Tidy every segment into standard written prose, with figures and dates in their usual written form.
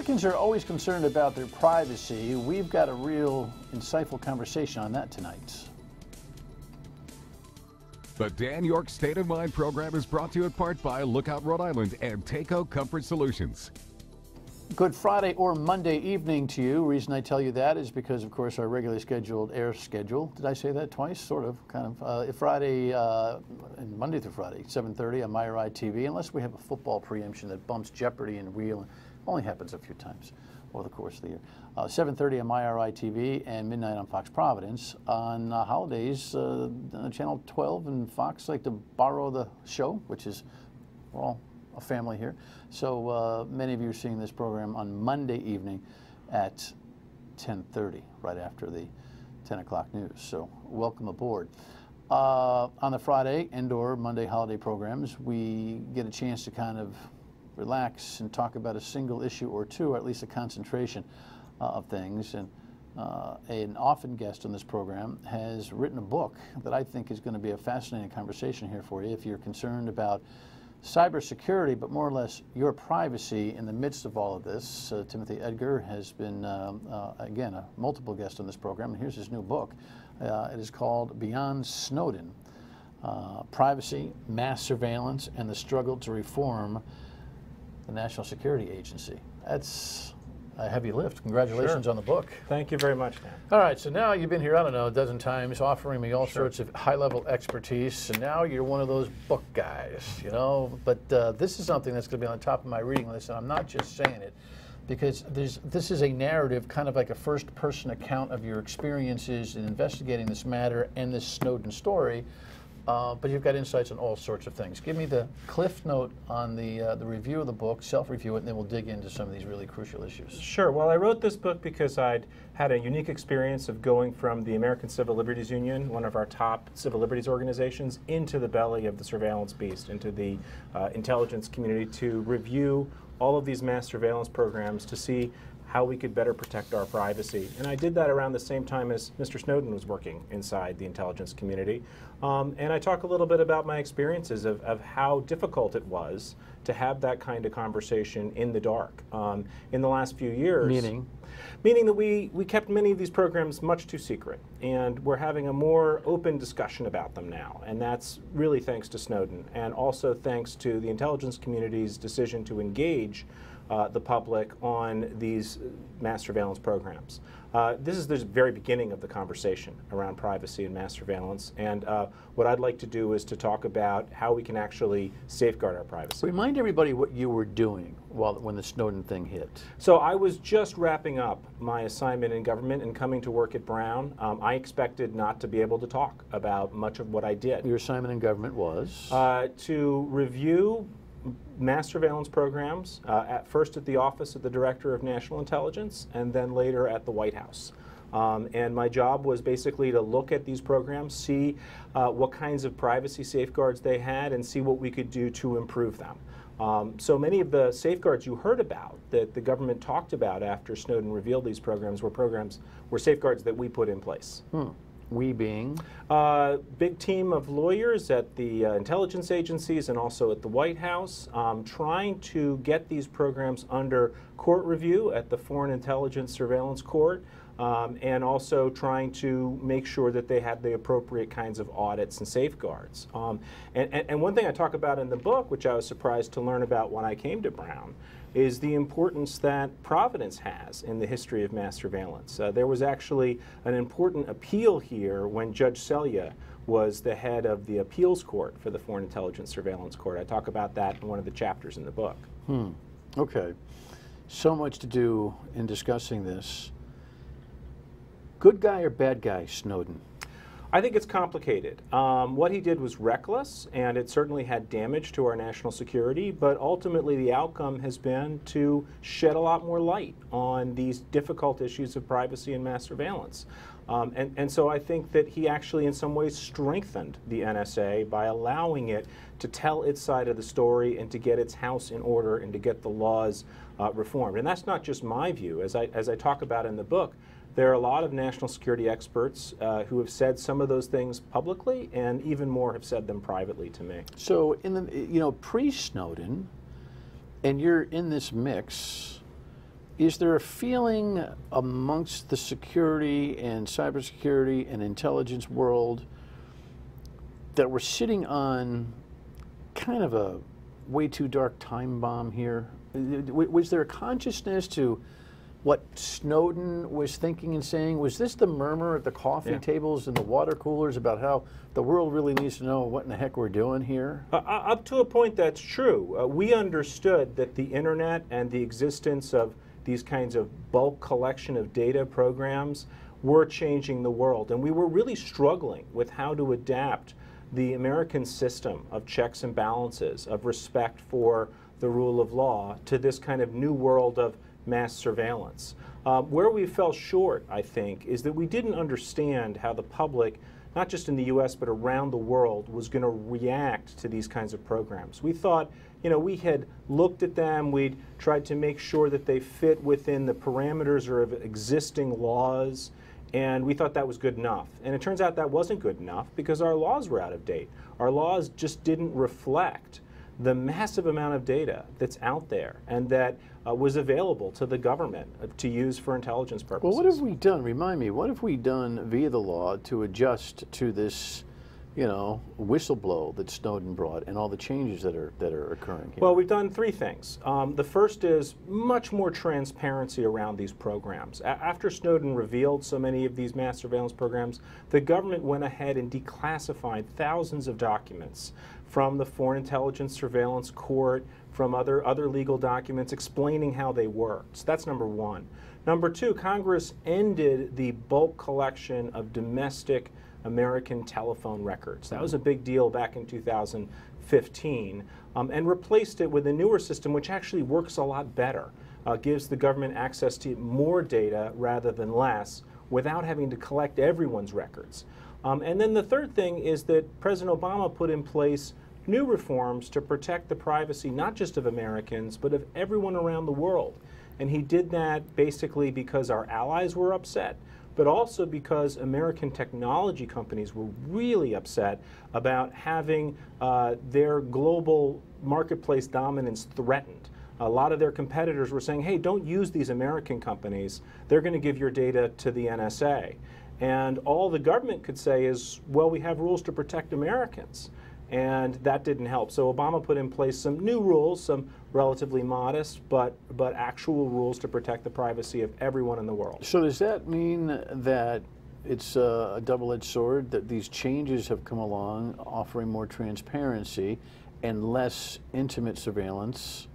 Americans are always concerned about their privacy. We've got a real insightful conversation on that tonight. The Dan Yorke State of Mind program is brought to you in part by Lookout Rhode Island and Takeo Comfort Solutions. Good Friday or Monday evening to you. The reason I tell you that is because, of course, our regularly scheduled air schedule. Did I say that twice? Sort of, kind of. Friday and Monday through Friday, 7:30 on MyRI TV, unless we have a football preemption that bumps Jeopardy and Wheel. Only happens a few times over the course of the year. 7:30 on MyRI TV and midnight on Fox Providence. On holidays, Channel 12 and Fox like to borrow the show, which is, we're all a family here. So many of you are seeing this program on Monday evening at 10:30, right after the 10 o'clock news. So welcome aboard. On the Friday and/or Monday holiday programs, we get a chance to kind of relax and talk about a single issue or two, or at least a concentration of things. And an often guest on this program has written a book that I think is going to be a fascinating conversation here for you if you're concerned about cybersecurity, but more or less your privacy in the midst of all of this. Timothy Edgar has been, again, a multiple guest on this program, and here's his new book. It is called Beyond Snowden, Privacy, Mass Surveillance, and the Struggle to Reform the National Security Agency. That's a heavy lift. Congratulations on the book. Thank you very much, Dan. All right, so now you've been here, I don't know, a dozen times, offering me all sorts of high-level expertise, and now you're one of those book guys, you know. But this is something that's going to be on the top of my reading list, and I'm not just saying it, because this is a narrative, kind of like a first-person account of your experiences in investigating this matter and this Snowden story. But you've got insights on all sorts of things. Give me the cliff note on the review of the book, self-review it, and then we'll dig into some of these really crucial issues. Sure. Well, I wrote this book because I'd had a unique experience of going from the American Civil Liberties Union, one of our top civil liberties organizations, into the belly of the surveillance beast, into the intelligence community, to review all of these mass surveillance programs to see how we could better protect our privacy. And I did that around the same time as Mr. Snowden was working inside the intelligence community. And I talk a little bit about my experiences of how difficult it was to have that kind of conversation in the dark. In the last few years. Meaning that we kept many of these programs much too secret. And we're having a more open discussion about them now. And that's really thanks to Snowden, and also thanks to the intelligence community's decision to engage the public on these mass surveillance programs. This is the very beginning of the conversation around privacy and mass surveillance, and what I'd like to do is to talk about how we can actually safeguard our privacy. Remind everybody what you were doing when the Snowden thing hit. So I was just wrapping up my assignment in government and coming to work at Brown. I expected not to be able to talk about much of what I did. Your assignment in government was? To review mass surveillance programs, first at the Office of the Director of National Intelligence, and then later at the White House. And my job was basically to look at these programs, see what kinds of privacy safeguards they had, and see what we could do to improve them. So many of the safeguards you heard about that the government talked about after Snowden revealed these programs were safeguards that we put in place. We being? Big team of lawyers at the intelligence agencies and also at the White House, trying to get these programs under court review at the Foreign Intelligence Surveillance Court, and also trying to make sure that they had the appropriate kinds of audits and safeguards. And one thing I talk about in the book, which I was surprised to learn about when I came to Brown, is the importance that Providence has in the history of mass surveillance. There was actually an important appeal here when Judge Selya was the head of the appeals court for the Foreign Intelligence Surveillance Court. I talk about that in one of the chapters in the book. Okay. So much to do in discussing this. Good guy or bad guy, Snowden? I think it's complicated. What he did was reckless, and it certainly had damage to our national security, but ultimately the outcome has been to shed a lot more light on these difficult issues of privacy and mass surveillance. And so I think that he actually in some ways strengthened the NSA by allowing it to tell its side of the story and to get its house in order and to get the laws reformed. And that's not just my view. As I talk about in the book, there are a lot of national security experts who have said some of those things publicly, and even more have said them privately to me. So, in the pre-Snowden, and you're in this mix, is there a feeling amongst the security and cybersecurity and intelligence world that we're sitting on kind of a way too dark time bomb here? Was there a consciousness to what Snowden was thinking and saying? Was this the murmur at the coffee tables and the water coolers about how the world really needs to know what in the heck we're doing here? Up to a point, that's true. We understood that the internet and the existence of these kinds of bulk collection of data programs were changing the world, and we were really struggling with how to adapt the American system of checks and balances, of respect for the rule of law, to this kind of new world of mass surveillance. Where we fell short, I think, is that we didn't understand how the public, not just in the US, but around the world, was going to react to these kinds of programs. We thought, we had looked at them, we'd tried to make sure that they fit within the parameters of existing laws, and we thought that was good enough. And it turns out that wasn't good enough because our laws were out of date. Our laws just didn't reflect the massive amount of data that's out there and that was available to the government to use for intelligence purposes. Well, what have we done? Remind me, what have we done via the law to adjust to this, whistleblow that Snowden brought and all the changes that are occurring here? Well, we've done three things. The first is much more transparency around these programs. After Snowden revealed so many of these mass surveillance programs, the government went ahead and declassified thousands of documents from the Foreign Intelligence Surveillance Court, from other legal documents explaining how they worked. So that's number one. Number two, Congress ended the bulk collection of domestic American telephone records. That was a big deal back in 2015, and replaced it with a newer system which actually works a lot better, gives the government access to more data rather than less without having to collect everyone's records. And then the third thing is that President Obama put in place new reforms to protect the privacy not just of Americans, but of everyone around the world. And he did that basically because our allies were upset, but also because American technology companies were really upset about having their global marketplace dominance threatened. A lot of their competitors were saying, hey, don't use these American companies. They're going to give your data to the NSA. And all the government could say is, well, we have rules to protect Americans. And that didn't help. So Obama put in place some new rules, some relatively modest, but actual rules to protect the privacy of everyone in the world. So does that mean that it's a double-edged sword, that these changes have come along offering more transparency and less intimate surveillance?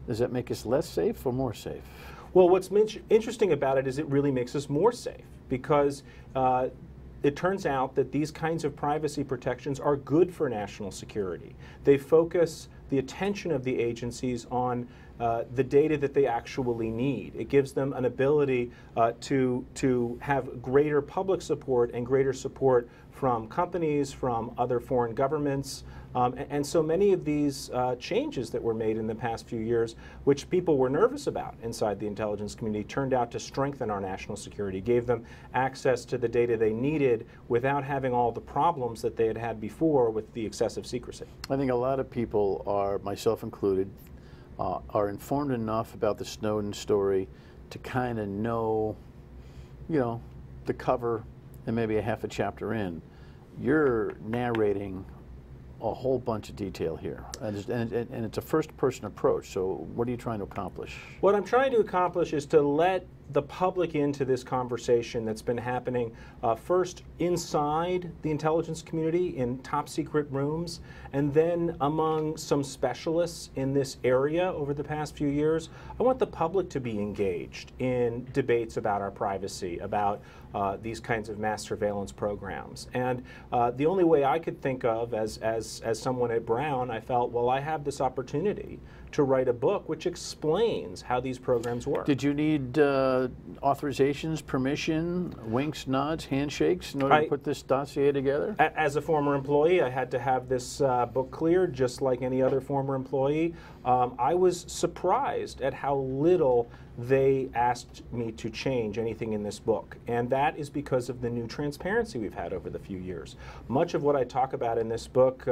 Does that make us less safe or more safe? Well, what's interesting about it is it really makes us more safe because it turns out that these kinds of privacy protections are good for national security. They focus the attention of the agencies on the data that they actually need. It gives them an ability to have greater public support and greater support from companies, from other foreign governments. And so many of these changes that were made in the past few years, which people were nervous about inside the intelligence community, turned out to strengthen our national security, gave them access to the data they needed without having all the problems that they had had before with the excessive secrecy. I think a lot of people are, myself included, are informed enough about the Snowden story to kind of know, the cover and maybe a half a chapter in. You're narrating a whole bunch of detail here, and it's a first-person approach. So what are you trying to accomplish? What I'm trying to accomplish is to let the public into this conversation that's been happening first inside the intelligence community in top secret rooms, and then among some specialists in this area over the past few years. I want the public to be engaged in debates about our privacy, about these kinds of mass surveillance programs. And the only way I could think of as someone at Brown, I felt, well, I have this opportunity to write a book which explains how these programs work. Did you need authorizations, permission, winks, nods, handshakes in order to put this dossier together? As a former employee, I had to have this book cleared just like any other former employee. I was surprised at how little they asked me to change anything in this book. And that is because of the new transparency we've had over the few years. Much of what I talk about in this book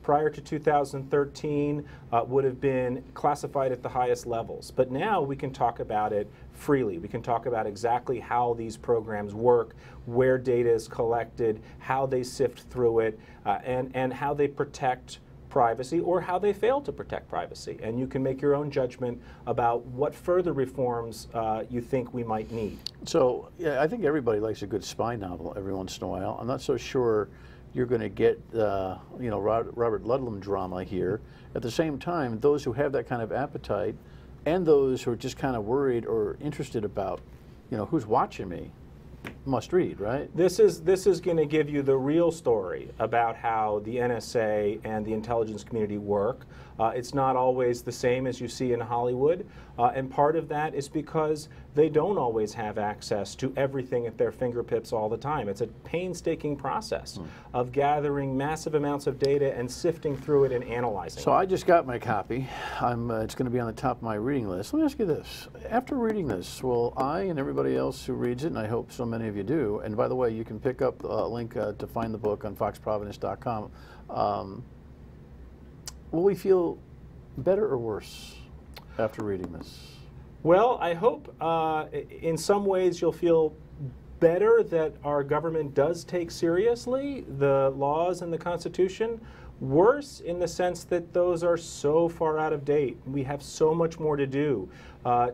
prior to 2013 would have been classified at the highest levels. But now we can talk about it freely. We can talk about exactly how these programs work, where data is collected, how they sift through it, and how they protect privacy or how they fail to protect privacy. And you can make your own judgment about what further reforms you think we might need. So, yeah, I think everybody likes a good spy novel every once in a while. I'm not so sure you're going to get, you know, Robert Ludlum drama here. At the same time, those who have that kind of appetite and those who are just kind of worried or interested about, you know, who's watching me, must read, right? This is going to give you the real story about how the NSA and the intelligence community work. It's not always the same as you see in Hollywood, and part of that is because they don't always have access to everything at their fingertips all the time. It's a painstaking process of gathering massive amounts of data and sifting through it and analyzing So I just got my copy. It's going to be on the top of my reading list. Let me ask you this. After reading this, will I and everybody else who reads it, and I hope so many of you do, and by the way, you can pick up a link to find the book on foxprovidence.com, will we feel better or worse after reading this? Well, I hope in some ways you'll feel better that our government does take seriously the laws and the Constitution. Worse in the sense that those are so far out of date. We have so much more to do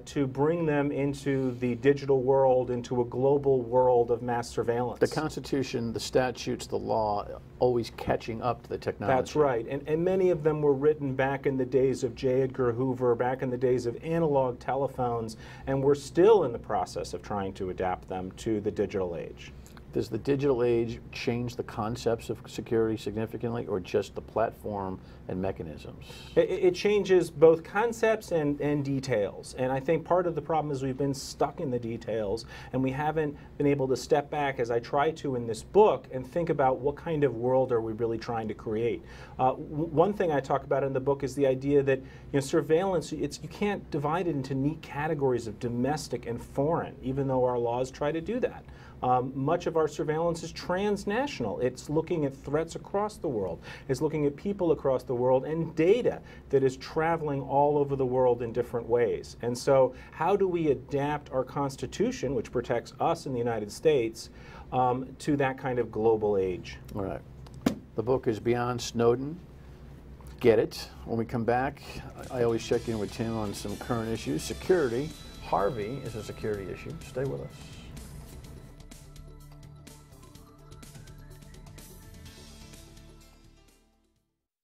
to bring them into the digital world, into a global world of mass surveillance. The Constitution, the statutes, the law, always catching up to the technology. That's right. And many of them were written back in the days of J. Edgar Hoover, back in the days of analog telephones, and we're still in the process of trying to adapt them to the digital age. Does the digital age change the concepts of security significantly, or just the platform and mechanisms? It changes both concepts and details. And I think part of the problem is we've been stuck in the details, and we haven't been able to step back, as I try to in this book, and think about what kind of world are we really trying to create. One thing I talk about in the book is the idea that, you know, surveillance, you can't divide it into neat categories of domestic and foreign, even though our laws try to do that. Much of our surveillance is transnational. It's looking at threats across the world. It's looking at people across the world and data that is traveling all over the world in different ways. And so how do we adapt our Constitution, which protects us in the United States, to that kind of global age? All right. The book is Beyond Snowden. Get it. When we come back, I always check in with Tim on some current issues. Security. Harvey is a security issue. Stay with us.